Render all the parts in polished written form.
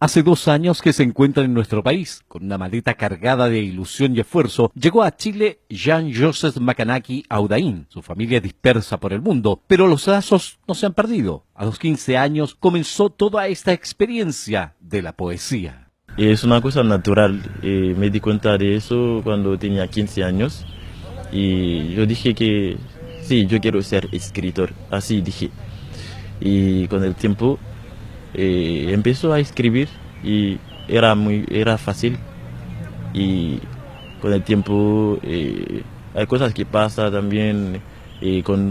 Hace 2 años que se encuentra en nuestro país. Con una maleta cargada de ilusión y esfuerzo, llegó a Chile Jean-Joseph Macanaki Audain. Su familia es dispersa por el mundo, pero los lazos no se han perdido. A los 15 años comenzó toda esta experiencia de la poesía. Es una cosa natural, me di cuenta de eso cuando tenía 15 años y yo dije que sí, yo quiero ser escritor, así dije. Y con el tiempo empezó a escribir y era fácil y con el tiempo hay cosas que pasan también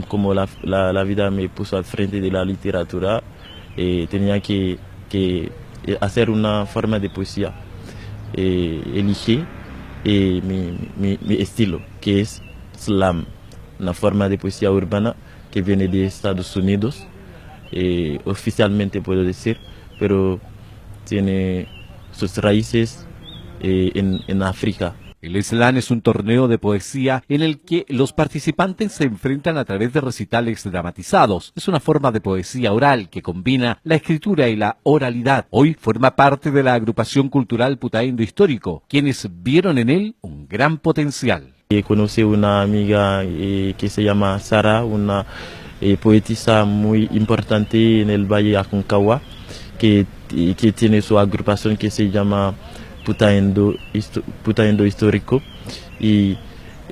como la vida me puso al frente de la literatura, tenía que hacer una forma de poesía. Elegí mi estilo, que es slam, una forma de poesía urbana que viene de Estados Unidos, oficialmente puedo decir, pero tiene sus raíces en África. El slam es un torneo de poesía en el que los participantes se enfrentan a través de recitales dramatizados. Es una forma de poesía oral que combina la escritura y la oralidad. Hoy forma parte de la agrupación cultural Putaendo Histórico, quienes vieron en él un gran potencial. Conocí una amiga que se llama Sara, una poetisa muy importante en el Valle Aconcagua, que tiene su agrupación que se llama Putaendo Histórico, y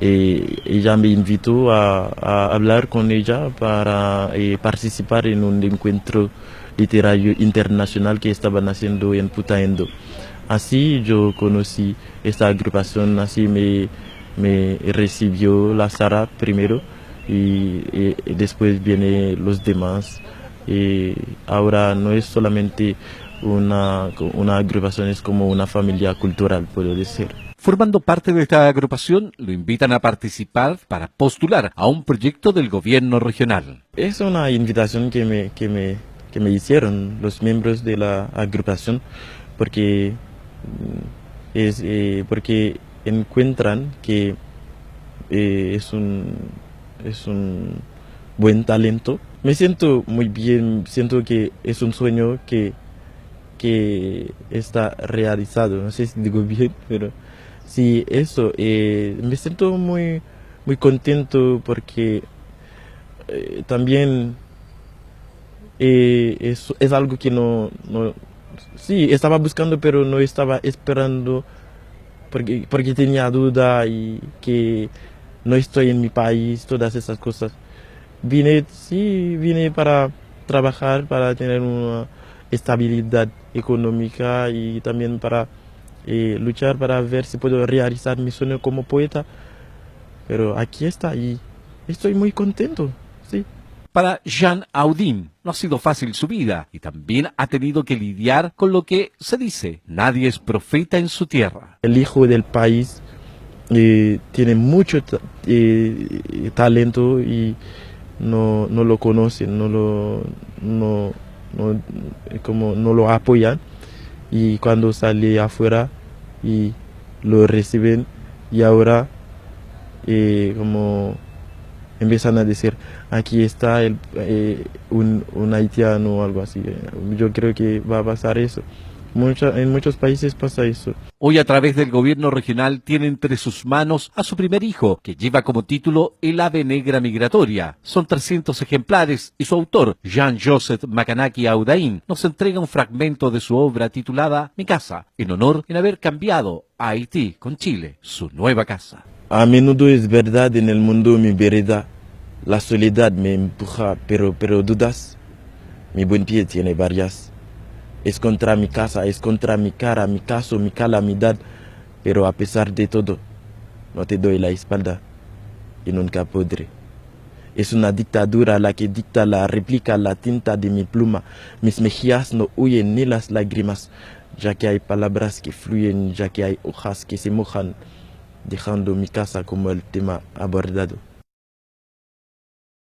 ella me invitó a hablar con ella para participar en un encuentro literario internacional que estaban haciendo en Putaendo. Así yo conocí esta agrupación, así me recibió la Sara primero y después vienen los demás. Ahora no es solamente una agrupación, es como una familia cultural, puedo decir. Formando parte de esta agrupación, lo invitan a participar para postular a un proyecto del gobierno regional. Es una invitación que me hicieron los miembros de la agrupación porque, porque encuentran que es un buen talento. Me siento muy bien, siento que es un sueño que está realizado. No sé si digo bien, pero sí, eso. Me siento muy, muy contento porque también es algo que sí, estaba buscando, pero no estaba esperando porque tenía duda y que no estoy en mi país, todas esas cosas. Vine para trabajar, para tener una estabilidad económica y también para luchar para ver si puedo realizar mi sueño como poeta. Pero aquí está y estoy muy contento, sí. Para Jean Audain no ha sido fácil su vida y también ha tenido que lidiar con lo que se dice: nadie es profeta en su tierra. El hijo del país tiene mucho talento y no lo conocen, como no lo apoyan, y cuando sale afuera y lo reciben y ahora como empiezan a decir aquí está un haitiano o algo así. Yo creo que va a pasar eso. En muchos países pasa eso. Hoy, a través del gobierno regional, tiene entre sus manos a su primer hijo, que lleva como título El ave negra migratoria. Son 300 ejemplares y su autor, Jean-Joseph Macanaki Audain, nos entrega un fragmento de su obra titulada Mi casa, en honor en haber cambiado a Haití con Chile, su nueva casa. A menudo es verdad en el mundo mi vereda, la soledad me empuja, pero dudas, mi buen pie tiene varias. Es contra mi casa, es contra mi cara, mi caso, mi calamidad, pero a pesar de todo, no te doy la espalda y nunca podré. Es una dictadura la que dicta la réplica, la tinta de mi pluma. Mis mejillas no huyen ni las lágrimas, ya que hay palabras que fluyen, ya que hay hojas que se mojan, dejando mi casa como el tema abordado.